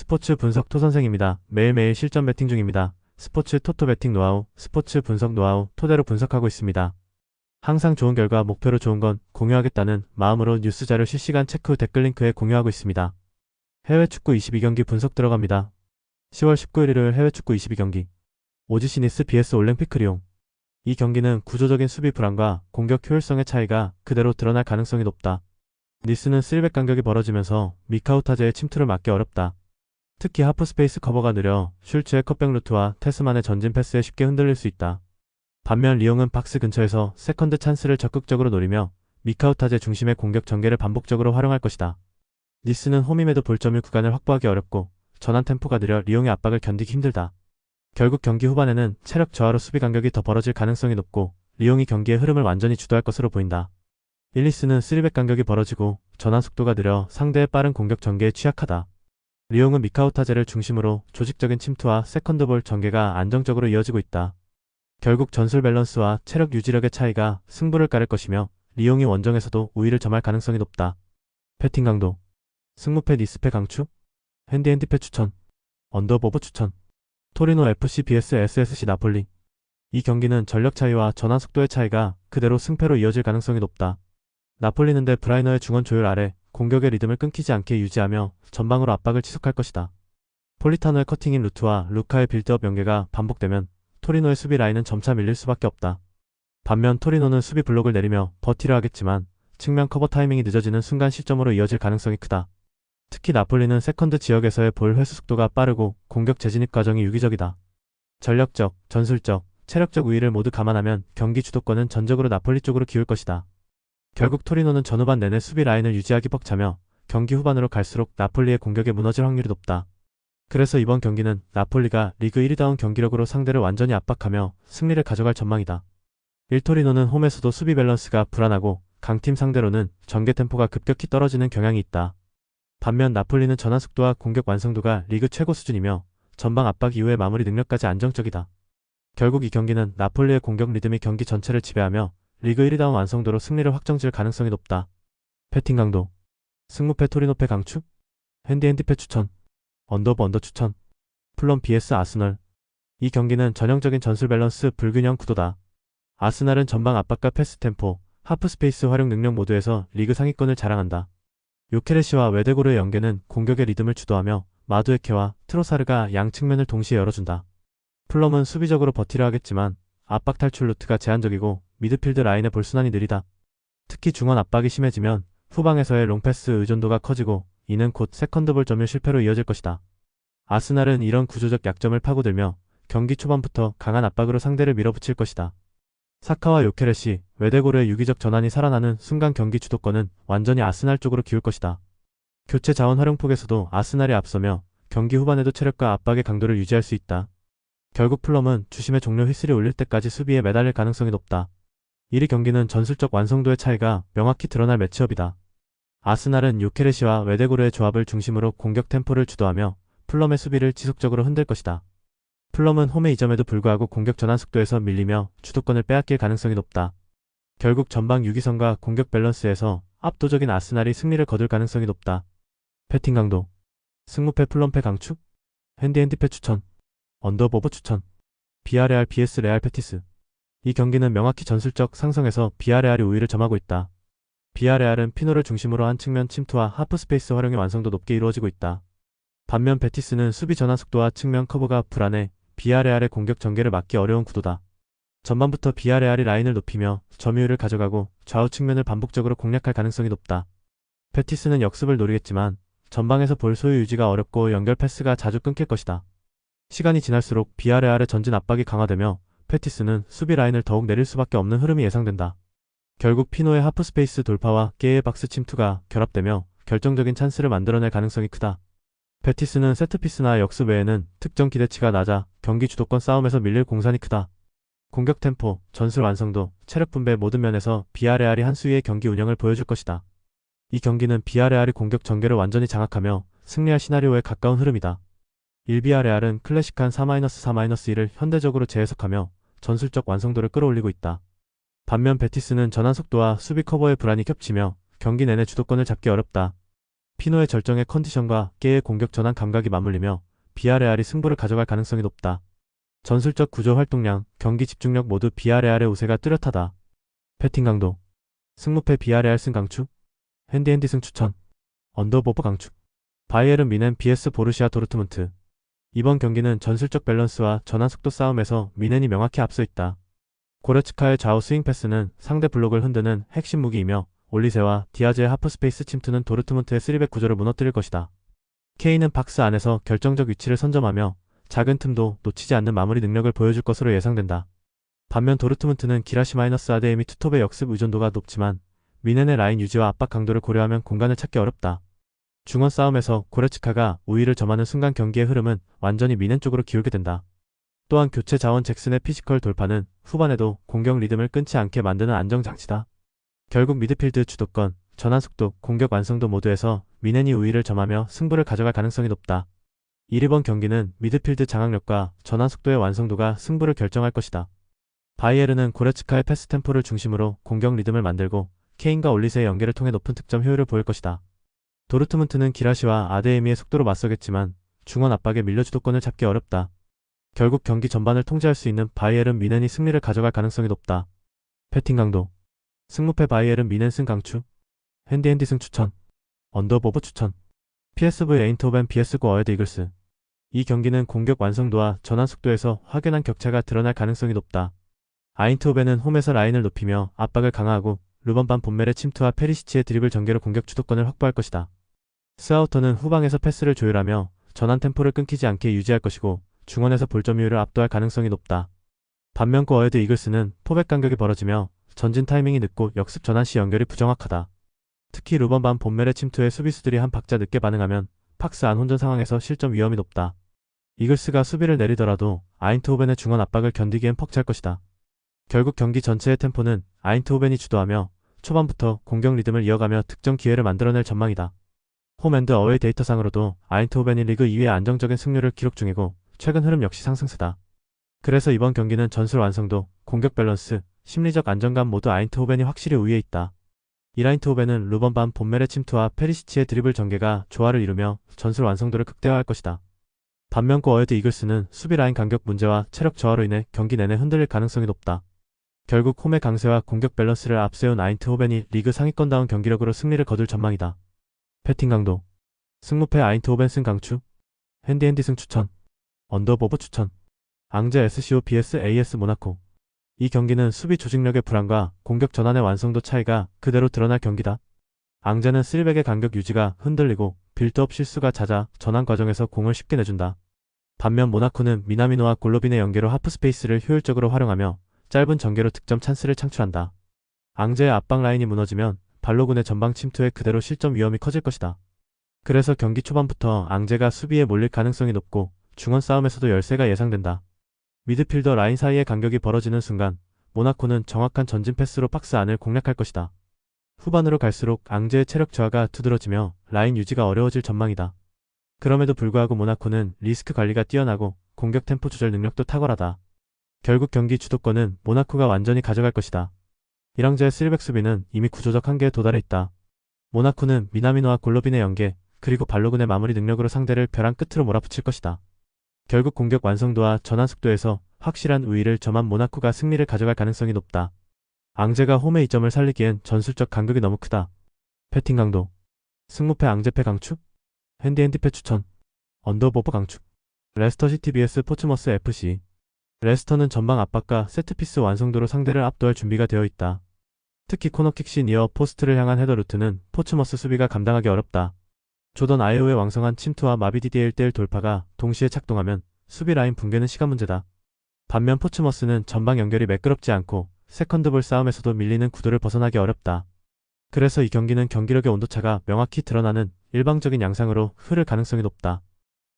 스포츠 분석 토선생입니다. 매일매일 실전 배팅 중입니다. 스포츠 토토 배팅 노하우, 스포츠 분석 노하우 토대로 분석하고 있습니다. 항상 좋은 결과 목표로 좋은 건 공유하겠다는 마음으로 뉴스 자료 실시간 체크 후 댓글 링크에 공유하고 있습니다. 해외 축구 22경기 분석 들어갑니다. 10월 19일 일요일 해외 축구 22경기 오지시 니스 vs 올랭피크 리옹. 이 경기는 구조적인 수비 불안과 공격 효율성의 차이가 그대로 드러날 가능성이 높다. 니스는 3백 간격이 벌어지면서 미카우타제의 침투를 막기 어렵다. 특히 하프 스페이스 커버가 느려 슐츠의 컷백 루트와 테스만의 전진 패스에 쉽게 흔들릴 수 있다. 반면 리옹은 박스 근처에서 세컨드 찬스를 적극적으로 노리며 미카우타제 중심의 공격 전개를 반복적으로 활용할 것이다. 니스는 홈임에도 볼점유 구간을 확보하기 어렵고 전환 템포가 느려 리옹의 압박을 견디기 힘들다. 결국 경기 후반에는 체력 저하로 수비 간격이 더 벌어질 가능성이 높고 리옹이 경기의 흐름을 완전히 주도할 것으로 보인다. 일리스는 3백 간격이 벌어지고 전환 속도가 느려 상대의 빠른 공격 전개에 취약하다. 리옹은 미카우타제를 중심으로 조직적인 침투와 세컨드볼 전개가 안정적으로 이어지고 있다. 결국 전술 밸런스와 체력 유지력의 차이가 승부를 가를 것이며 리옹이 원정에서도 우위를 점할 가능성이 높다. 패팅 강도 승무패 니스패 강추 핸디패 추천 언더보브 추천 토리노 FC vs SSC 나폴리. 이 경기는 전력 차이와 전환 속도의 차이가 그대로 승패로 이어질 가능성이 높다. 나폴리는 데 브라이너의 중원 조율 아래 공격의 리듬을 끊기지 않게 유지하며 전방으로 압박을 지속할 것이다. 폴리타노의 커팅인 루트와 루카의 빌드업 연계가 반복되면 토리노의 수비 라인은 점차 밀릴 수밖에 없다. 반면 토리노는 수비 블록을 내리며 버티려 하겠지만 측면 커버 타이밍이 늦어지는 순간 실점으로 이어질 가능성이 크다. 특히 나폴리는 세컨드 지역에서의 볼 회수 속도가 빠르고 공격 재진입 과정이 유기적이다. 전력적, 전술적, 체력적 우위를 모두 감안하면 경기 주도권은 전적으로 나폴리 쪽으로 기울 것이다. 결국 토리노는 전후반 내내 수비 라인을 유지하기 벅차며 경기 후반으로 갈수록 나폴리의 공격에 무너질 확률이 높다. 그래서 이번 경기는 나폴리가 리그 1위다운 경기력으로 상대를 완전히 압박하며 승리를 가져갈 전망이다. 일토리노는 홈에서도 수비 밸런스가 불안하고 강팀 상대로는 전개 템포가 급격히 떨어지는 경향이 있다. 반면 나폴리는 전환 속도와 공격 완성도가 리그 최고 수준이며 전방 압박 이후의 마무리 능력까지 안정적이다. 결국 이 경기는 나폴리의 공격 리듬이 경기 전체를 지배하며 리그 1위다운 완성도로 승리를 확정지을 가능성이 높다. 패팅 강도 승무패 토리노패 강추 핸디패 추천 언더 추천 플럼 vs 아스널. 이 경기는 전형적인 전술 밸런스 불균형 구도다. 아스날은 전방 압박과 패스 템포, 하프 스페이스 활용 능력 모두에서 리그 상위권을 자랑한다. 요케레시와 웨데고르의 연계는 공격의 리듬을 주도하며 마두에케와 트로사르가 양 측면을 동시에 열어준다. 플럼은 수비적으로 버티려 하겠지만 압박 탈출 루트가 제한적이고 미드필드 라인의 볼순환이 느리다. 특히 중원 압박이 심해지면 후방에서의 롱패스 의존도가 커지고 이는 곧 세컨드볼 점유 실패로 이어질 것이다. 아스날은 이런 구조적 약점을 파고들며 경기 초반부터 강한 압박으로 상대를 밀어붙일 것이다. 사카와 요케레시, 웨데고르의 유기적 전환이 살아나는 순간 경기 주도권은 완전히 아스날 쪽으로 기울 것이다. 교체 자원 활용폭에서도 아스날이 앞서며 경기 후반에도 체력과 압박의 강도를 유지할 수 있다. 결국 플럼은 주심의 종료 휘슬이 울릴 때까지 수비에 매달릴 가능성이 높다. 1위 경기는 전술적 완성도의 차이가 명확히 드러날 매치업이다. 아스날은 요케레시와 웨데고르의 조합을 중심으로 공격 템포를 주도하며 플럼의 수비를 지속적으로 흔들 것이다. 플럼은 홈의 이점에도 불구하고 공격 전환 속도에서 밀리며 주도권을 빼앗길 가능성이 높다. 결국 전방 유기성과 공격 밸런스에서 압도적인 아스날이 승리를 거둘 가능성이 높다. 패팅 강도 승무패 플럼패 강추 핸디패 추천 언더보브 추천 비아레알 vs 레알 페티스. 이 경기는 명확히 전술적 상성에서 비아레알이 우위를 점하고 있다. 비아레알은 피노를 중심으로 한 측면 침투와 하프 스페이스 활용의 완성도 높게 이루어지고 있다. 반면 베티스는 수비 전환 속도와 측면 커버가 불안해 비아레알의 공격 전개를 막기 어려운 구도다. 전반부터 비아레알이 라인을 높이며 점유율을 가져가고 좌우 측면을 반복적으로 공략할 가능성이 높다. 베티스는 역습을 노리겠지만 전방에서 볼 소유 유지가 어렵고 연결 패스가 자주 끊길 것이다. 시간이 지날수록 비아레알의 전진 압박이 강화되며 베티스는 수비 라인을 더욱 내릴 수밖에 없는 흐름이 예상된다. 결국 피노의 하프 스페이스 돌파와 깨의 박스 침투가 결합되며 결정적인 찬스를 만들어낼 가능성이 크다. 베티스는 세트피스나 역습 외에는 특정 기대치가 낮아 경기 주도권 싸움에서 밀릴 공산이 크다. 공격 템포, 전술 완성도, 체력 분배 모든 면에서 비아레알이 한 수위의 경기 운영을 보여줄 것이다. 이 경기는 비아레알이 공격 전개를 완전히 장악하며 승리할 시나리오에 가까운 흐름이다. 1비아레알은 클래식한 4-4-1을 현대적으로 재해석하며 전술적 완성도를 끌어올리고 있다. 반면 베티스는 전환 속도와 수비 커버의 불안이 겹치며 경기 내내 주도권을 잡기 어렵다. 피노의 절정의 컨디션과 깨의 공격 전환 감각이 맞물리며 비아레알이 승부를 가져갈 가능성이 높다. 전술적 구조 활동량, 경기 집중력 모두 비아레알의 우세가 뚜렷하다. 배팅 강도. 승무패 비아레알 승 강추. 핸디핸디 승 추천. 언더보브 강추. 바이에른 뮌헨 vs 보르시아 도르트문트. 이번 경기는 전술적 밸런스와 전환 속도 싸움에서 뮌헨이 명확히 앞서 있다. 고레츠카의 좌우 스윙 패스는 상대 블록을 흔드는 핵심 무기이며 올리세와 디아즈의 하프스페이스 침투는 도르트문트의 3백 구조를 무너뜨릴 것이다. 케인은 박스 안에서 결정적 위치를 선점하며 작은 틈도 놓치지 않는 마무리 능력을 보여줄 것으로 예상된다. 반면 도르트문트는 기라시-아데에미 투톱의 역습 의존도가 높지만 뮌헨의 라인 유지와 압박 강도를 고려하면 공간을 찾기 어렵다. 중원 싸움에서 고레츠카가 우위를 점하는 순간 경기의 흐름은 완전히 뮌헨 쪽으로 기울게 된다. 또한 교체 자원 잭슨의 피지컬 돌파는 후반에도 공격 리듬을 끊지 않게 만드는 안정장치다. 결국 미드필드 주도권, 전환 속도, 공격 완성도 모두에서 뮌헨이 우위를 점하며 승부를 가져갈 가능성이 높다. 1번 경기는 미드필드 장악력과 전환 속도의 완성도가 승부를 결정할 것이다. 바이에른은 고레츠카의 패스 템포를 중심으로 공격 리듬을 만들고 케인과 올리세의 연계를 통해 높은 득점 효율을 보일 것이다. 도르트문트는 기라시와 아데에미의 속도로 맞서겠지만 중원 압박에 밀려 주도권을 잡기 어렵다. 결국 경기 전반을 통제할 수 있는 바이에른 뮌헨이 승리를 가져갈 가능성이 높다. 배팅 강도. 승무패 바이에른 뮌헨 승 강추. 핸디핸디 승 추천. 언더보브 추천. PSV 에인트호벤 vs 고 어헤드 이글스. 이 경기는 공격 완성도와 전환 속도에서 확연한 격차가 드러날 가능성이 높다. 아인트호벤은 홈에서 라인을 높이며 압박을 강화하고 르번 반 본멜의 침투와 페리시치의 드리블 전개로 공격 주도권을 확보할 것이다. 스아우터는 후방에서 패스를 조율하며 전환 템포를 끊기지 않게 유지할 것이고 중원에서 볼점유율을 압도할 가능성이 높다. 반면 고 어헤드 이글스는 포백 간격이 벌어지며 전진 타이밍이 늦고 역습 전환 시 연결이 부정확하다. 특히 르번 반 본멜의 침투에 수비수들이 한 박자 늦게 반응하면 박스 안 혼전 상황에서 실점 위험이 높다. 이글스가 수비를 내리더라도 아인트호벤의 중원 압박을 견디기엔 퍽찰 것이다. 결국 경기 전체의 템포는 아인트호벤이 주도하며 초반부터 공격 리듬을 이어가며 득점 기회를 만들어낼 전망이다. 홈앤드 어웨이 데이터상으로도 아인트호벤이 리그 2위의 안정적인 승률을 기록 중이고 최근 흐름 역시 상승세다. 그래서 이번 경기는 전술 완성도, 공격 밸런스, 심리적 안정감 모두 아인트호벤이 확실히 우위에 있다. 이라인트호벤은 르번 반 본멜의 침투와 페리시치의 드리블 전개가 조화를 이루며 전술 완성도를 극대화할 것이다. 반면 고 어헤드 이글스는 수비 라인 간격 문제와 체력 저하로 인해 경기 내내 흔들릴 가능성이 높다. 결국 홈의 강세와 공격 밸런스를 앞세운 아인트호벤이 리그 상위권다운 경기력으로 승리를 거둘 전망이다. 배팅 강도. 승무패 아인트호벤 승 강추. 핸디핸디 승 추천. 언더보브 추천. 앙제 SCO vs AS 모나코. 이 경기는 수비 조직력의 불안과 공격 전환의 완성도 차이가 그대로 드러날 경기다. 앙제는 3백의 간격 유지가 흔들리고 빌드업 실수가 잦아 전환 과정에서 공을 쉽게 내준다. 반면 모나코는 미나미노와 골로빈의 연계로 하프스페이스를 효율적으로 활용하며 짧은 전개로 득점 찬스를 창출한다. 앙제의 압박 라인이 무너지면 발로군의 전방 침투에 그대로 실점 위험이 커질 것이다. 그래서 경기 초반부터 앙제가 수비에 몰릴 가능성이 높고 중원 싸움에서도 열세가 예상된다. 미드필더 라인 사이의 간격이 벌어지는 순간 모나코는 정확한 전진 패스로 박스 안을 공략할 것이다. 후반으로 갈수록 앙제의 체력 저하가 두드러지며 라인 유지가 어려워질 전망이다. 그럼에도 불구하고 모나코는 리스크 관리가 뛰어나고 공격 템포 조절 능력도 탁월하다. 결국 경기 주도권은 모나코가 완전히 가져갈 것이다. 이랑제의 3백 수비는 이미 구조적 한계에 도달해 있다. 모나코는 미나미노와 골로빈의 연계, 그리고 발로군의 마무리 능력으로 상대를 벼랑 끝으로 몰아붙일 것이다. 결국 공격 완성도와 전환 속도에서 확실한 우위를 점한 모나코가 승리를 가져갈 가능성이 높다. 앙제가 홈의 이점을 살리기엔 전술적 간격이 너무 크다. 배팅 강도. 승무패 앙제패 강축. 핸디핸디패 추천. 언더보브 강축. 레스터시티 vs 포츠머스 FC. 레스터는 전방 압박과 세트피스 완성도로 상대를 압도할 준비가 되어 있다. 특히 코너킥 시 니어 포스트를 향한 헤더 루트는 포츠머스 수비가 감당하기 어렵다. 조던 아예오의 왕성한 침투와 마비디디의 1대1 돌파가 동시에 작동하면 수비 라인 붕괴는 시간 문제다. 반면 포츠머스는 전방 연결이 매끄럽지 않고 세컨드볼 싸움에서도 밀리는 구도를 벗어나기 어렵다. 그래서 이 경기는 경기력의 온도차가 명확히 드러나는 일방적인 양상으로 흐를 가능성이 높다.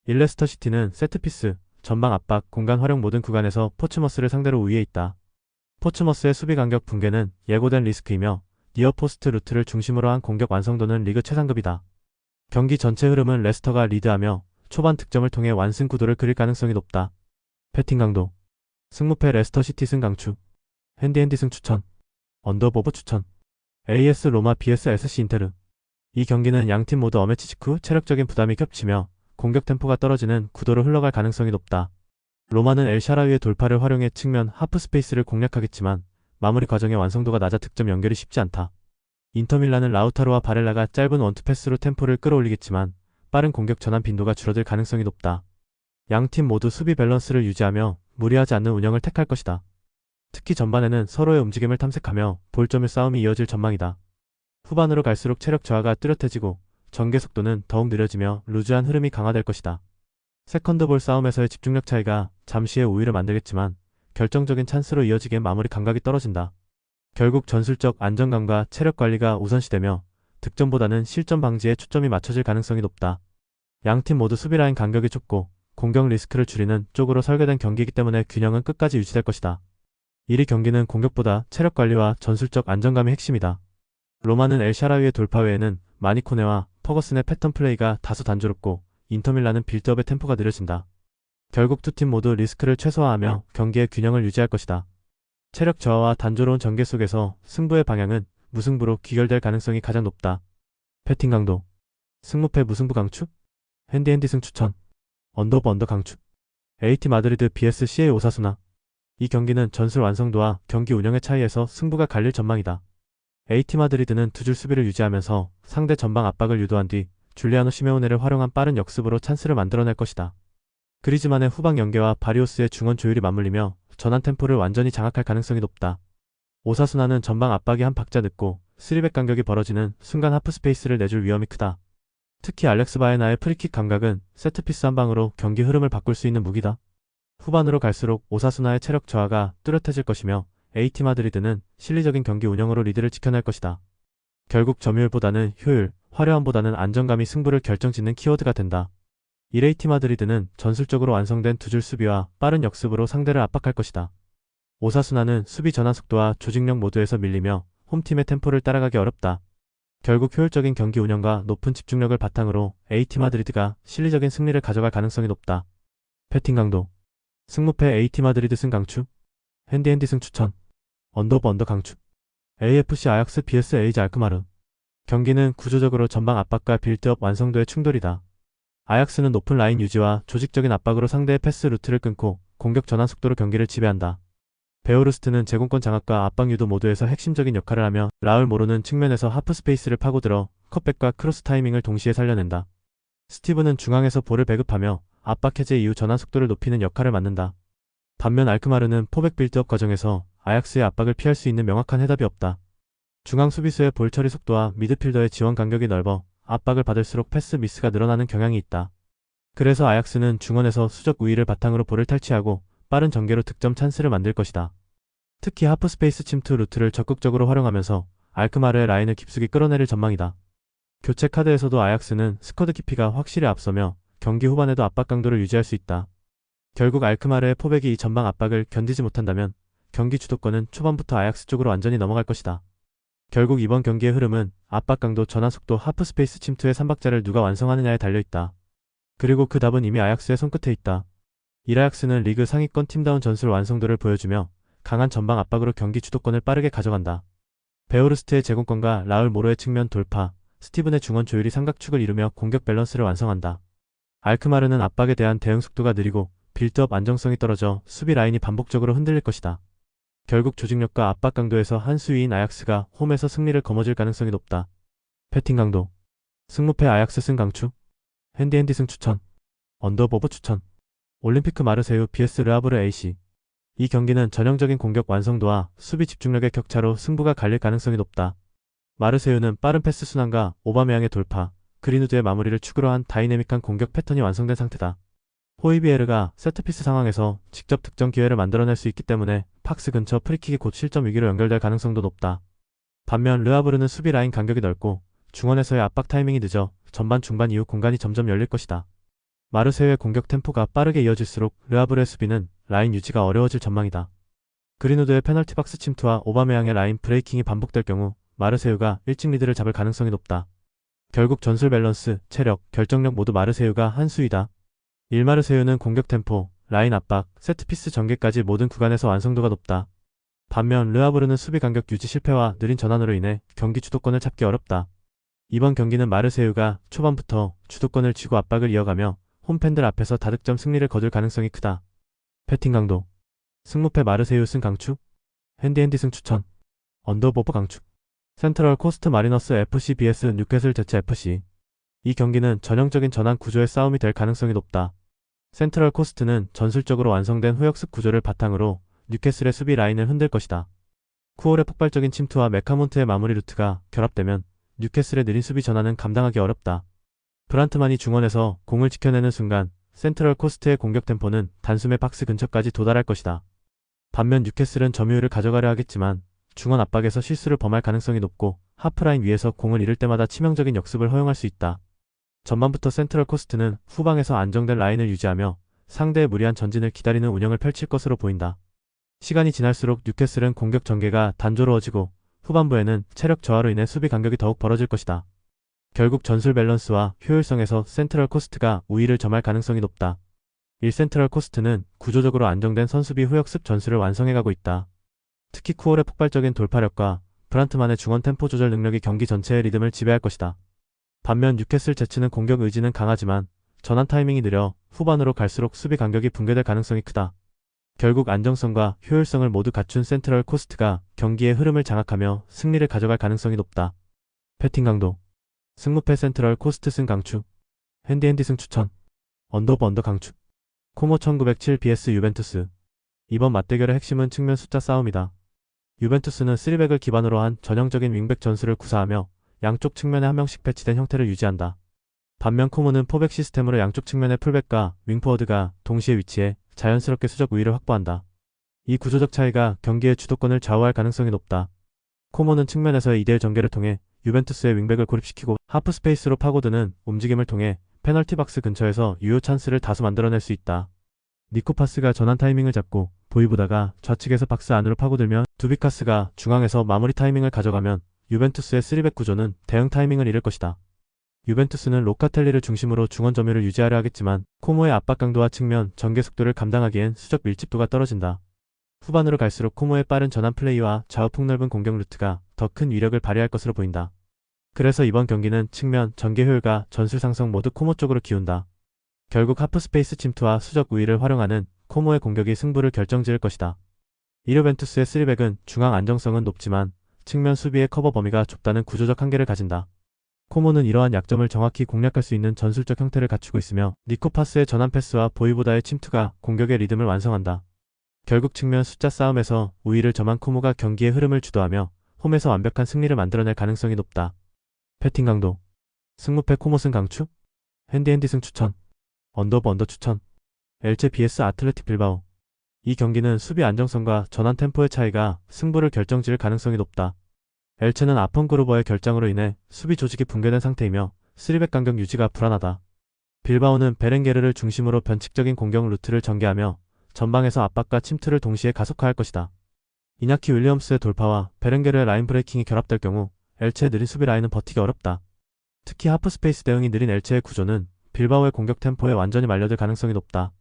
레스터시티는 세트피스, 전방 압박, 공간 활용 모든 구간에서 포츠머스를 상대로 우위에 있다. 포츠머스의 수비 간격 붕괴는 예고된 리스크이며 니어포스트 루트를 중심으로 한 공격 완성도는 리그 최상급이다. 경기 전체 흐름은 레스터가 리드하며 초반 득점을 통해 완승 구도를 그릴 가능성이 높다. 배팅 강도. 승무패 레스터시티 승 강추. 핸디핸디 승 추천. 언더보브 추천. AS 로마 vs SC 인테르. 이 경기는 양팀 모두 어매치 직후 체력적인 부담이 겹치며 공격 템포가 떨어지는 구도로 흘러갈 가능성이 높다. 로마는 엘샤라위의 돌파를 활용해 측면 하프 스페이스를 공략하겠지만 마무리 과정의 완성도가 낮아 득점 연결이 쉽지 않다. 인터밀란은 라우타로와 바렐라가 짧은 원투 패스로 템포를 끌어올리겠지만 빠른 공격 전환 빈도가 줄어들 가능성이 높다. 양팀 모두 수비 밸런스를 유지하며 무리하지 않는 운영을 택할 것이다. 특히 전반에는 서로의 움직임을 탐색하며 볼점의 싸움이 이어질 전망이다. 후반으로 갈수록 체력 저하가 뚜렷해지고 전개 속도는 더욱 느려지며 루즈한 흐름이 강화될 것이다. 세컨드볼 싸움에서의 집중력 차이가 잠시의 우위를 만들겠지만 결정적인 찬스로 이어지기엔 마무리 감각이 떨어진다. 결국 전술적 안정감과 체력 관리가 우선시되며 득점보다는 실점 방지에 초점이 맞춰질 가능성이 높다. 양팀 모두 수비 라인 간격이 좁고 공격 리스크를 줄이는 쪽으로 설계된 경기이기 때문에 균형은 끝까지 유지될 것이다. 1위 경기는 공격보다 체력 관리와 전술적 안정감이 핵심이다. 로마는 엘샤라위의 돌파 외에는 마니코네와 퍼거슨의 패턴 플레이가 다소 단조롭고 인터밀란은 빌드업의 템포가 느려진다. 결국 두 팀 모두 리스크를 최소화하며 경기의 균형을 유지할 것이다. 체력 저하와 단조로운 전개 속에서 승부의 방향은 무승부로 귀결될 가능성이 가장 높다. 패팅 강도 승무패 무승부 강추? 핸디핸디승 추천 언더 오브 언더 강추 AT 마드리드 vs CA 오사수나 이 경기는 전술 완성도와 경기 운영의 차이에서 승부가 갈릴 전망이다. AT 마드리드는 두 줄 수비를 유지하면서 상대 전방 압박을 유도한 뒤 줄리아노 시메오네를 활용한 빠른 역습으로 찬스를 만들어낼 것이다. 그리즈만의 후방 연계와 바리오스의 중원 조율이 맞물리며 전환 템포를 완전히 장악할 가능성이 높다. 오사수나는 전방 압박이 한 박자 늦고 3백 간격이 벌어지는 순간 하프 스페이스를 내줄 위험이 크다. 특히 알렉스 바에나의 프리킥 감각은 세트피스 한 방으로 경기 흐름을 바꿀 수 있는 무기다. 후반으로 갈수록 오사수나의 체력 저하가 뚜렷해질 것이며 AT 마드리드는 실리적인 경기 운영으로 리드를 지켜낼 것이다. 결국 점유율보다는 효율, 화려함보다는 안정감이 승부를 결정짓는 키워드가 된다. 1AT 마드리드는 전술적으로 완성된 두 줄 수비와 빠른 역습으로 상대를 압박할 것이다. 오사수나는 수비 전환 속도와 조직력 모두에서 밀리며 홈팀의 템포를 따라가기 어렵다. 결국 효율적인 경기 운영과 높은 집중력을 바탕으로 AT 마드리드가 실리적인 승리를 가져갈 가능성이 높다. 패팅 강도 승무패 AT 마드리드 승 강추 핸디핸디 승 추천 언더 오브 언더 강추 AFC 아약스 vs 에이지 알크마르 경기는 구조적으로 전방 압박과 빌드업 완성도의 충돌이다. 아약스는 높은 라인 유지와 조직적인 압박으로 상대의 패스 루트를 끊고 공격 전환 속도로 경기를 지배한다. 베오르스트는 제공권 장악과 압박 유도 모두에서 핵심적인 역할을 하며 라울 모로는 측면에서 하프 스페이스를 파고들어 컷백과 크로스 타이밍을 동시에 살려낸다. 스티브는 중앙에서 볼을 배급하며 압박 해제 이후 전환 속도를 높이는 역할을 맡는다. 반면 알크마르는 포백 빌드업 과정에서 아약스의 압박을 피할 수 있는 명확한 해답이 없다. 중앙 수비수의 볼 처리 속도와 미드필더의 지원 간격이 넓어 압박을 받을수록 패스 미스가 늘어나는 경향이 있다. 그래서 아약스는 중원에서 수적 우위를 바탕으로 볼을 탈취하고 빠른 전개로 득점 찬스를 만들 것이다. 특히 하프 스페이스 침투 루트를 적극적으로 활용하면서 알크마르의 라인을 깊숙이 끌어내릴 전망이다. 교체 카드에서도 아약스는 스쿼드 깊이가 확실히 앞서며 경기 후반에도 압박 강도를 유지할 수 있다. 결국 알크마르의 포백이 이 전방 압박을 견디지 못한다면 경기 주도권은 초반부터 아약스 쪽으로 완전히 넘어갈 것이다. 결국 이번 경기의 흐름은 압박 강도, 전환 속도, 하프 스페이스 침투의 3박자를 누가 완성하느냐에 달려있다. 그리고 그 답은 이미 아약스의 손끝에 있다. 이라약스는 리그 상위권 팀다운 전술 완성도를 보여주며 강한 전방 압박으로 경기 주도권을 빠르게 가져간다. 베오르스트의 제공권과 라울 모로의 측면 돌파, 스티븐의 중원 조율이 삼각축을 이루며 공격 밸런스를 완성한다. 알크마르는 압박에 대한 대응 속도가 느리고 빌드업 안정성이 떨어져 수비 라인이 반복적으로 흔들릴 것이다. 결국 조직력과 압박 강도에서 한 수위인 아약스가 홈에서 승리를 거머쥘 가능성이 높다. 패팅 강도 승무패 아약스 승 강추 핸디핸디 승 추천 언더 오브 추천 올림피크 마르세유 vs 르하브르 AC 이 경기는 전형적인 공격 완성도와 수비 집중력의 격차로 승부가 갈릴 가능성이 높다. 마르세유는 빠른 패스 순환과 오바메양의 돌파, 그린우드의 마무리를 축으로 한 다이내믹한 공격 패턴이 완성된 상태다. 호이비에르가 세트피스 상황에서 직접 득점 기회를 만들어낼 수 있기 때문에 팍스 근처 프리킥이 곧 실점 위기로 연결될 가능성도 높다. 반면 르하브르는 수비 라인 간격이 넓고 중원에서의 압박 타이밍이 늦어 전반 중반 이후 공간이 점점 열릴 것이다. 마르세유의 공격 템포가 빠르게 이어질수록 르하브르의 수비는 라인 유지가 어려워질 전망이다. 그린우드의 페널티 박스 침투와 오바메양의 라인 브레이킹이 반복될 경우 마르세유가 일찍 리드를 잡을 가능성이 높다. 결국 전술 밸런스, 체력, 결정력 모두 마르세유가 한 수위다. 일마르세유는 공격 템포, 라인 압박, 세트피스 전개까지 모든 구간에서 완성도가 높다. 반면 르하브르는 수비 간격 유지 실패와 느린 전환으로 인해 경기 주도권을 잡기 어렵다. 이번 경기는 마르세유가 초반부터 주도권을 쥐고 압박을 이어가며 홈팬들 앞에서 다득점 승리를 거둘 가능성이 크다. 배팅 강도. 승무패 마르세유 승 강추. 핸디핸디 승 추천. 언더오버 강추. 센트럴 코스트 마리너스 FC vs 뉴캐슬 제츠 FC. 이 경기는 전형적인 전환 구조의 싸움이 될 가능성이 높다. 센트럴 코스트는 전술적으로 완성된 후역습 구조를 바탕으로 뉴캐슬의 수비 라인을 흔들 것이다. 쿠올의 폭발적인 침투와 메카몬트의 마무리 루트가 결합되면 뉴캐슬의 느린 수비 전환은 감당하기 어렵다. 브란트만이 중원에서 공을 지켜내는 순간 센트럴 코스트의 공격 템포는 단숨에 박스 근처까지 도달할 것이다. 반면 뉴캐슬은 점유율을 가져가려 하겠지만 중원 압박에서 실수를 범할 가능성이 높고 하프라인 위에서 공을 잃을 때마다 치명적인 역습을 허용할 수 있다. 전반부터 센트럴 코스트는 후방에서 안정된 라인을 유지하며 상대의 무리한 전진을 기다리는 운영을 펼칠 것으로 보인다. 시간이 지날수록 뉴캐슬은 공격 전개가 단조로워지고 후반부에는 체력 저하로 인해 수비 간격이 더욱 벌어질 것이다. 결국 전술 밸런스와 효율성에서 센트럴 코스트가 우위를 점할 가능성이 높다. 1센트럴 코스트는 구조적으로 안정된 선수비 후역습 전술을 완성해가고 있다. 특히 쿠올의 폭발적인 돌파력과 브란트만의 중원 템포 조절 능력이 경기 전체의 리듬을 지배할 것이다. 반면 뉴캐슬 제츠는 공격 의지는 강하지만 전환 타이밍이 느려 후반으로 갈수록 수비 간격이 붕괴될 가능성이 크다. 결국 안정성과 효율성을 모두 갖춘 센트럴 코스트가 경기의 흐름을 장악하며 승리를 가져갈 가능성이 높다. 배팅 강도. 승무패 센트럴 코스트 승 강추. 핸디핸디 승 추천. 언더오버 언더 강추. 코모 1907 vs 유벤투스. 이번 맞대결의 핵심은 측면 숫자 싸움이다. 유벤투스는 3백을 기반으로 한 전형적인 윙백 전술을 구사하며 양쪽 측면에 한 명씩 배치된 형태를 유지한다. 반면 코모는 4백 시스템으로 양쪽 측면의 풀백과 윙포워드가 동시에 위치해 자연스럽게 수적 우위를 확보한다. 이 구조적 차이가 경기의 주도권을 좌우할 가능성이 높다. 코모는 측면에서의 2대1 전개를 통해 유벤투스의 윙백을 고립시키고 하프 스페이스로 파고드는 움직임을 통해 페널티 박스 근처에서 유효 찬스를 다수 만들어낼 수 있다. 니코파스가 전환 타이밍을 잡고 보이보다가 좌측에서 박스 안으로 파고들며 두비카스가 중앙에서 마무리 타이밍을 가져가면 유벤투스의 3백 구조는 대응 타이밍을 잃을 것이다. 유벤투스는 로카텔리를 중심으로 중원 점유를 유지하려 하겠지만 코모의 압박 강도와 측면 전개 속도를 감당하기엔 수적 밀집도가 떨어진다. 후반으로 갈수록 코모의 빠른 전환 플레이와 좌우 폭넓은 공격 루트가 더 큰 위력을 발휘할 것으로 보인다. 그래서 이번 경기는 측면, 전개 효율과 전술 상성 모두 코모 쪽으로 기운다. 결국 하프 스페이스 침투와 수적 우위를 활용하는 코모의 공격이 승부를 결정지을 것이다. 유벤투스의 3백은 중앙 안정성은 높지만 측면 수비의 커버 범위가 좁다는 구조적 한계를 가진다. 코모는 이러한 약점을 정확히 공략할 수 있는 전술적 형태를 갖추고 있으며 니코파스의 전환 패스와 보이보다의 침투가 공격의 리듬을 완성한다. 결국 측면 숫자 싸움에서 우위를 점한 코모가 경기의 흐름을 주도하며 홈에서 완벽한 승리를 만들어낼 가능성이 높다. 배팅 강도. 승무패 코모 승 강추. 핸디핸디 승 추천. 언더오버 언더 추천. 엘체 vs 아틀레틱 빌바오. 이 경기는 수비 안정성과 전환 템포의 차이가 승부를 결정지을 가능성이 높다. 엘체는 아펀 그루버의 결장으로 인해 수비 조직이 붕괴된 상태이며 3백 간격 유지가 불안하다. 빌바오는 베렌게르를 중심으로 변칙적인 공격 루트를 전개하며 전방에서 압박과 침투를 동시에 가속화할 것이다. 이나키 윌리엄스의 돌파와 베렌게르의 라인 브레이킹이 결합될 경우 엘체의 느린 수비 라인은 버티기 어렵다. 특히 하프 스페이스 대응이 느린 엘체의 구조는 빌바오의 공격 템포에 완전히 말려들 가능성이 높다.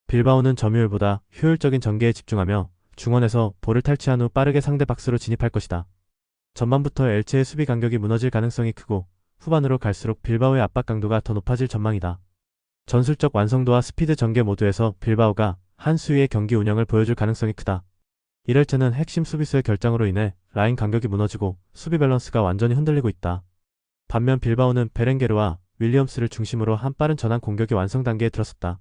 빌바오는 점유율보다 효율적인 전개에 집중하며 중원에서 볼을 탈취한 후 빠르게 상대 박스로 진입할 것이다. 전반부터 엘체의 수비 간격이 무너질 가능성이 크고 후반으로 갈수록 빌바오의 압박 강도가 더 높아질 전망이다. 전술적 완성도와 스피드 전개 모두에서 빌바오가 한 수위의 경기 운영을 보여줄 가능성이 크다. 이럴체는 핵심 수비수의 결장으로 인해 라인 간격이 무너지고 수비 밸런스가 완전히 흔들리고 있다. 반면 빌바오는 베렌게르와 윌리엄스를 중심으로 한 빠른 전환 공격이 완성 단계에 들어섰다.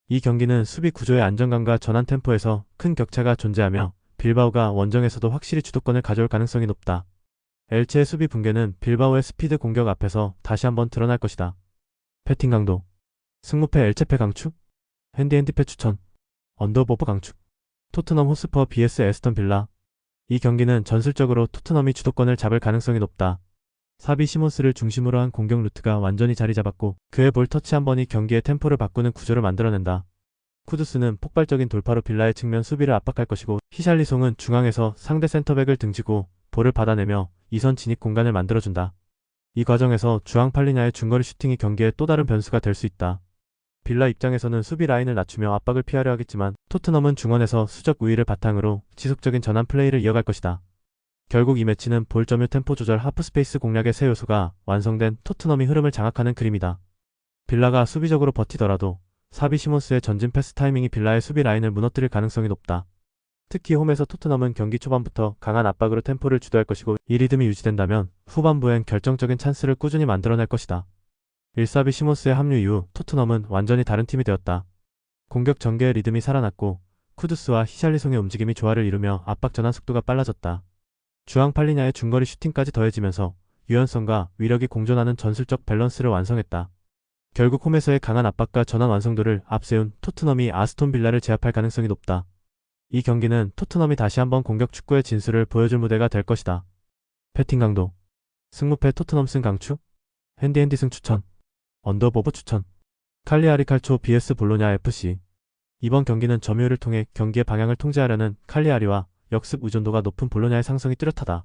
이 경기는 수비 구조의 안정감과 전환 템포에서 큰 격차가 존재하며 빌바오가 원정에서도 확실히 주도권을 가져올 가능성이 높다. 엘체의 수비 붕괴는 빌바오의 스피드 공격 앞에서 다시 한번 드러날 것이다. 배팅 강도. 승무패 엘체패 강추. 핸디핸디패 추천. 언더오버 강추. 토트넘 호스퍼 vs 에스턴 빌라. 이 경기는 전술적으로 토트넘이 주도권을 잡을 가능성이 높다. 사비 시몬스를 중심으로 한 공격 루트가 완전히 자리 잡았고 그의 볼 터치 한 번이 경기의 템포를 바꾸는 구조를 만들어낸다. 쿠두스는 폭발적인 돌파로 빌라의 측면 수비를 압박할 것이고 히샬리송은 중앙에서 상대 센터백을 등지고 볼을 받아내며 이선 진입 공간을 만들어준다. 이 과정에서 주앙 팔리냐의 중거리 슈팅이 경기의 또 다른 변수가 될 수 있다. 빌라 입장에서는 수비 라인을 낮추며 압박을 피하려 하겠지만 토트넘은 중원에서 수적 우위를 바탕으로 지속적인 전환 플레이를 이어갈 것이다. 결국 이 매치는 볼 점유 템포 조절 하프스페이스 공략의 세 요소가 완성된 토트넘이 흐름을 장악하는 그림이다. 빌라가 수비적으로 버티더라도 사비 시몬스의 전진 패스 타이밍이 빌라의 수비 라인을 무너뜨릴 가능성이 높다. 특히 홈에서 토트넘은 경기 초반부터 강한 압박으로 템포를 주도할 것이고 이 리듬이 유지된다면 후반부엔 결정적인 찬스를 꾸준히 만들어낼 것이다. 1사비 시몬스의 합류 이후 토트넘은 완전히 다른 팀이 되었다. 공격 전개의 리듬이 살아났고 쿠두스와 히샬리송의 움직임이 조화를 이루며 압박 전환 속도가 빨라졌다. 주앙 팔리냐의 중거리 슈팅까지 더해지면서 유연성과 위력이 공존하는 전술적 밸런스를 완성했다. 결국 홈에서의 강한 압박과 전환 완성도를 앞세운 토트넘이 아스톤 빌라를 제압할 가능성이 높다. 이 경기는 토트넘이 다시 한번 공격 축구의 진수를 보여줄 무대가 될 것이다. 패팅 강도 승무패 토트넘 승 강추 핸디핸디 승 추천 언더보브 추천 칼리아리 칼초 vs 볼로냐 FC 이번 경기는 점유율을 통해 경기의 방향을 통제하려는 칼리아리와 역습 의존도가 높은 볼로냐의 상승이 뚜렷하다.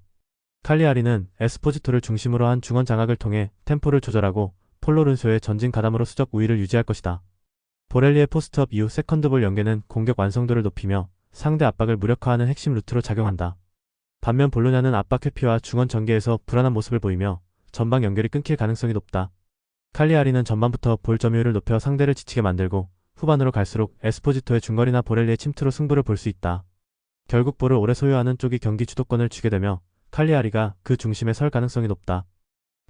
칼리아리는 에스포지토를 중심으로 한 중원 장악을 통해 템포를 조절하고 폴로른소의 전진 가담으로 수적 우위를 유지할 것이다. 보렐리의 포스트업 이후 세컨드볼 연계는 공격 완성도를 높이며 상대 압박을 무력화하는 핵심 루트로 작용한다. 반면 볼로냐는 압박 회피와 중원 전개에서 불안한 모습을 보이며 전방 연결이 끊길 가능성이 높다. 칼리아리는 전반부터 볼 점유율을 높여 상대를 지치게 만들고 후반으로 갈수록 에스포지토의 중거리나 보렐리의 침투로 승부를 볼 수 있다. 결국 볼을 오래 소유하는 쪽이 경기 주도권을 쥐게 되며 칼리아리가 그 중심에 설 가능성이 높다.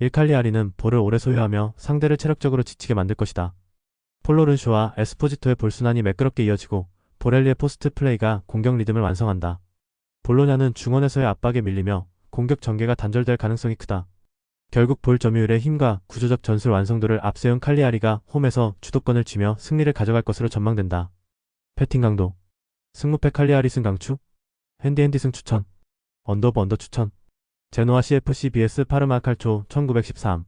1칼리아리는 볼을 오래 소유하며 상대를 체력적으로 지치게 만들 것이다. 폴로른쇼와 에스포지토의 볼순환이 매끄럽게 이어지고 보렐리의 포스트 플레이가 공격 리듬을 완성한다. 볼로냐는 중원에서의 압박에 밀리며 공격 전개가 단절될 가능성이 크다. 결국 볼 점유율의 힘과 구조적 전술 완성도를 앞세운 칼리아리가 홈에서 주도권을 쥐며 승리를 가져갈 것으로 전망된다. 패팅 강도 승무패 칼리아리 승 강추 핸디핸디 승 추천 언더브 언더 추천 제노아 CFC vs 파르마 칼초 1913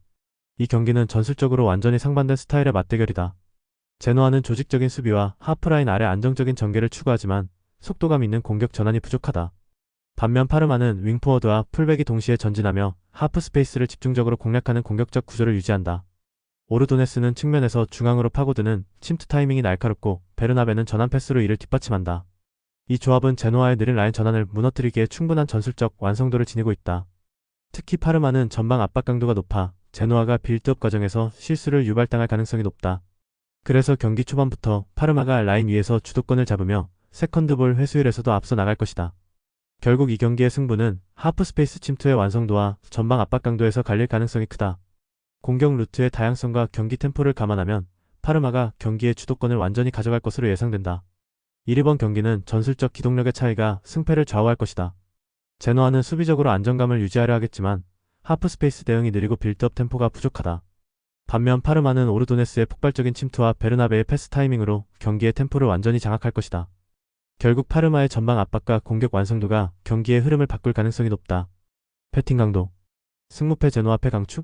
이 경기는 전술적으로 완전히 상반된 스타일의 맞대결이다. 제노아는 조직적인 수비와 하프라인 아래 안정적인 전개를 추구하지만 속도감 있는 공격 전환이 부족하다. 반면 파르마는 윙포워드와 풀백이 동시에 전진하며 하프 스페이스를 집중적으로 공략하는 공격적 구조를 유지한다. 오르도네스는 측면에서 중앙으로 파고드는 침투 타이밍이 날카롭고 베르나베는 전환 패스로 이를 뒷받침한다. 이 조합은 제노아의 느린 라인 전환을 무너뜨리기에 충분한 전술적 완성도를 지니고 있다. 특히 파르마는 전방 압박 강도가 높아 제노아가 빌드업 과정에서 실수를 유발당할 가능성이 높다. 그래서 경기 초반부터 파르마가 라인 위에서 주도권을 잡으며 세컨드볼 회수율에서도 앞서 나갈 것이다. 결국 이 경기의 승부는 하프 스페이스 침투의 완성도와 전방 압박 강도에서 갈릴 가능성이 크다. 공격 루트의 다양성과 경기 템포를 감안하면 파르마가 경기의 주도권을 완전히 가져갈 것으로 예상된다. 1번 경기는 전술적 기동력의 차이가 승패를 좌우할 것이다. 제노아는 수비적으로 안정감을 유지하려 하겠지만 하프 스페이스 대응이 느리고 빌드업 템포가 부족하다. 반면 파르마는 오르도네스의 폭발적인 침투와 베르나베의 패스 타이밍으로 경기의 템포를 완전히 장악할 것이다. 결국 파르마의 전방 압박과 공격 완성도가 경기의 흐름을 바꿀 가능성이 높다. 패팅 강도 승무패 제노아패 강추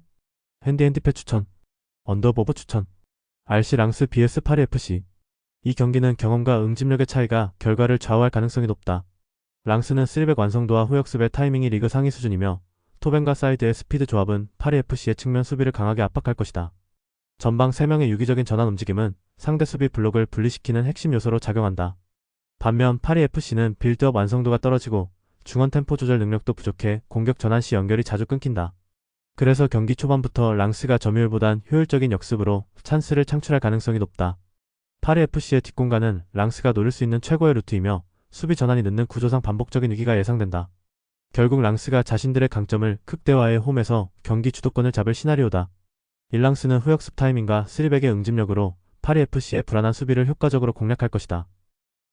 핸디핸디패 추천 언더보브 추천 RC 랑스 vs 파리 FC 이 경기는 경험과 응집력의 차이가 결과를 좌우할 가능성이 높다. 랑스는 3백 완성도와 후역습의 타이밍이 리그 상위 수준이며 토벤과 사이드의 스피드 조합은 파리 FC의 측면 수비를 강하게 압박할 것이다. 전방 3명의 유기적인 전환 움직임은 상대 수비 블록을 분리시키는 핵심 요소로 작용한다. 반면 파리 FC는 빌드업 완성도가 떨어지고 중원 템포 조절 능력도 부족해 공격 전환 시 연결이 자주 끊긴다. 그래서 경기 초반부터 랑스가 점유율보단 효율적인 역습으로 찬스를 창출할 가능성이 높다. 파리 FC의 뒷공간은 랑스가 노릴 수 있는 최고의 루트이며 수비 전환이 늦는 구조상 반복적인 위기가 예상된다. 결국 랑스가 자신들의 강점을 극대화해 홈에서 경기 주도권을 잡을 시나리오다. 일랑스는 후역습 타이밍과 3백의 응집력으로 파리 FC의 불안한 수비를 효과적으로 공략할 것이다.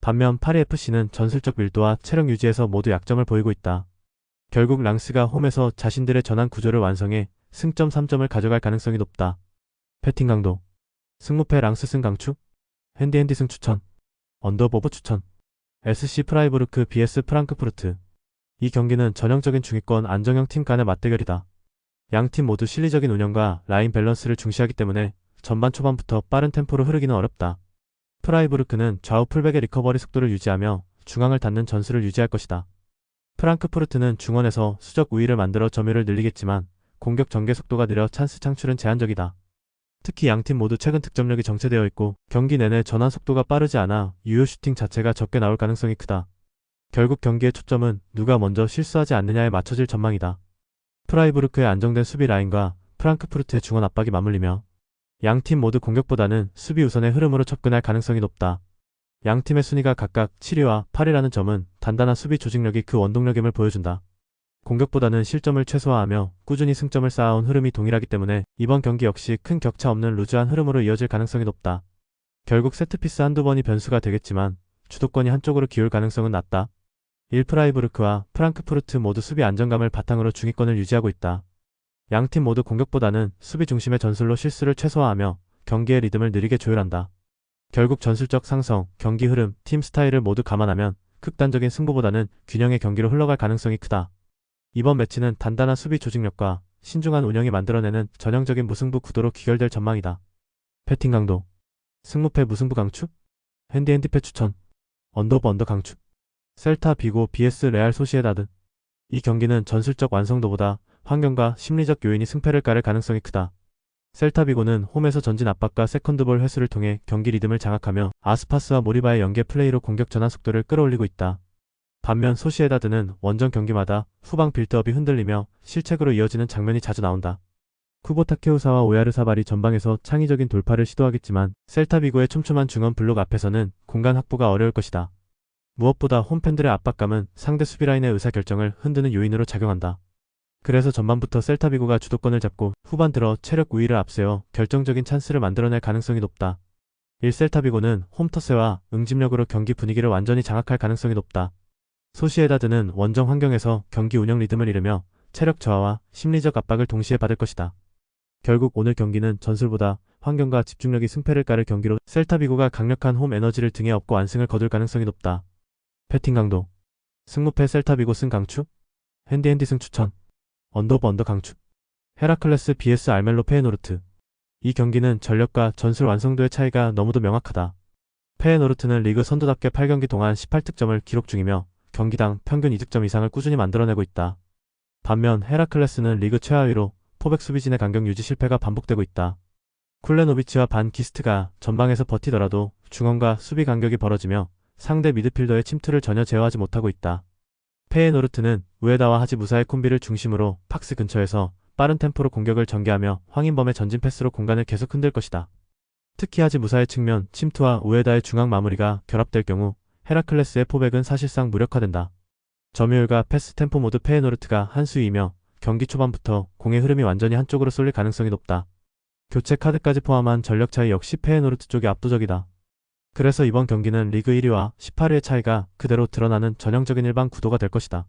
반면 파리 FC는 전술적 밀도와 체력 유지에서 모두 약점을 보이고 있다. 결국 랑스가 홈에서 자신들의 전환 구조를 완성해 승점 3점을 가져갈 가능성이 높다. 패팅 강도 승무패 랑스 승 강추 핸디핸디 승 추천 언더보브 추천 SC 프라이부르크 vs 프랑크푸르트 이 경기는 전형적인 중위권 안정형 팀 간의 맞대결이다. 양팀 모두 실리적인 운영과 라인 밸런스를 중시하기 때문에 전반 초반부터 빠른 템포로 흐르기는 어렵다. 프라이부르크는 좌우 풀백의 리커버리 속도를 유지하며 중앙을 닫는 전술을 유지할 것이다. 프랑크푸르트는 중원에서 수적 우위를 만들어 점유율을 늘리겠지만 공격 전개 속도가 느려 찬스 창출은 제한적이다. 특히 양팀 모두 최근 득점력이 정체되어 있고 경기 내내 전환 속도가 빠르지 않아 유효 슈팅 자체가 적게 나올 가능성이 크다. 결국 경기의 초점은 누가 먼저 실수하지 않느냐에 맞춰질 전망이다. 프라이부르크의 안정된 수비 라인과 프랑크푸르트의 중원 압박이 맞물리며 양팀 모두 공격보다는 수비 우선의 흐름으로 접근할 가능성이 높다. 양팀의 순위가 각각 7위와 8위라는 점은 단단한 수비 조직력이 그 원동력임을 보여준다. 공격보다는 실점을 최소화하며 꾸준히 승점을 쌓아온 흐름이 동일하기 때문에 이번 경기 역시 큰 격차 없는 루즈한 흐름으로 이어질 가능성이 높다. 결국 세트피스 한두 번이 변수가 되겠지만 주도권이 한쪽으로 기울 가능성은 낮다. 1프라이부르크와 프랑크푸르트 모두 수비 안정감을 바탕으로 중위권을 유지하고 있다. 양팀 모두 공격보다는 수비 중심의 전술로 실수를 최소화하며 경기의 리듬을 느리게 조율한다. 결국 전술적 상성, 경기 흐름, 팀 스타일을 모두 감안하면 극단적인 승부보다는 균형의 경기로 흘러갈 가능성이 크다. 이번 매치는 단단한 수비 조직력과 신중한 운영이 만들어내는 전형적인 무승부 구도로 귀결될 전망이다. 배팅 강도 승무패 무승부 강추? 핸디패 추천 언더오버 언더 강추 셀타 비고 vs 레알 소시에다드 이 경기는 전술적 완성도보다 환경과 심리적 요인이 승패를 가를 가능성이 크다. 셀타 비고는 홈에서 전진 압박과 세컨드볼 회수를 통해 경기 리듬을 장악하며 아스파스와 모리바의 연계 플레이로 공격 전환 속도를 끌어올리고 있다. 반면 소시에다드는 원정 경기마다 후방 빌드업이 흔들리며 실책으로 이어지는 장면이 자주 나온다. 쿠보타 케우사와 오야르사발이 전방에서 창의적인 돌파를 시도하겠지만 셀타 비고의 촘촘한 중원 블록 앞에서는 공간 확보가 어려울 것이다. 무엇보다 홈팬들의 압박감은 상대 수비라인의 의사결정을 흔드는 요인으로 작용한다. 그래서 전반부터 셀타 비고가 주도권을 잡고 후반 들어 체력 우위를 앞세워 결정적인 찬스를 만들어낼 가능성이 높다. 1셀타 비고는 홈터세와 응집력으로 경기 분위기를 완전히 장악할 가능성이 높다. 소시에다드는 원정 환경에서 경기 운영 리듬을 잃으며 체력 저하와 심리적 압박을 동시에 받을 것이다. 결국 오늘 경기는 전술보다 환경과 집중력이 승패를 가를 경기로 셀타 비고가 강력한 홈 에너지를 등에 업고 완승을 거둘 가능성이 높다. 패팅 강도 승무패 셀타 비고 승 강추? 핸디 승 추천 언더오버 언더 강추 헤라클레스 vs 알멜로 페에노르트 이 경기는 전력과 전술 완성도의 차이가 너무도 명확하다. 페에노르트는 리그 선두답게 8경기 동안 18득점을 기록 중이며 경기당 평균 2득점 이상을 꾸준히 만들어내고 있다. 반면 헤라클레스는 리그 최하위로 포백 수비진의 간격 유지 실패가 반복되고 있다. 쿨레노비치와 반 기스트가 전방에서 버티더라도 중원과 수비 간격이 벌어지며 상대 미드필더의 침투를 전혀 제어하지 못하고 있다. 페에노르트는 우에다와 하지 무사의 콤비를 중심으로 박스 근처에서 빠른 템포로 공격을 전개하며 황인범의 전진 패스로 공간을 계속 흔들 것이다. 특히 하지 무사의 측면 침투와 우에다의 중앙 마무리가 결합될 경우 헤라클레스의 포백은 사실상 무력화된다. 점유율과 패스 템포 모두 페에노르트가 한 수위이며 경기 초반부터 공의 흐름이 완전히 한쪽으로 쏠릴 가능성이 높다. 교체 카드까지 포함한 전력 차이 역시 페에노르트 쪽이 압도적이다. 그래서 이번 경기는 리그 1위와 18위의 차이가 그대로 드러나는 전형적인 일반 구도가 될 것이다.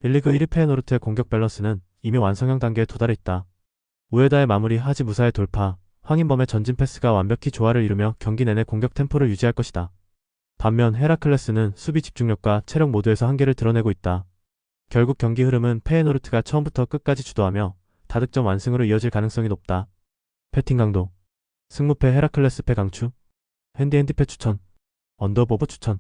1리그 1위 페에노르트의 공격 밸런스는 이미 완성형 단계에 도달해 있다. 우에다의 마무리 하지 무사의 돌파, 황인범의 전진 패스가 완벽히 조화를 이루며 경기 내내 공격 템포를 유지할 것이다. 반면 헤라클레스는 수비 집중력과 체력 모두에서 한계를 드러내고 있다. 결국 경기 흐름은 페에노르트가 처음부터 끝까지 주도하며 다득점 완승으로 이어질 가능성이 높다. 패팅 강도 승무패 헤라클레스 패 강추 핸디패 추천 언더오버 추천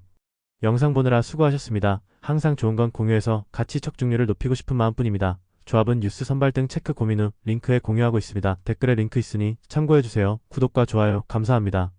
영상 보느라 수고하셨습니다. 항상 좋은 건 공유해서 같이 척중률을 높이고 싶은 마음뿐입니다. 조합은 뉴스 선발 등 체크 고민 후 링크에 공유하고 있습니다. 댓글에 링크 있으니 참고해주세요. 구독과 좋아요 감사합니다.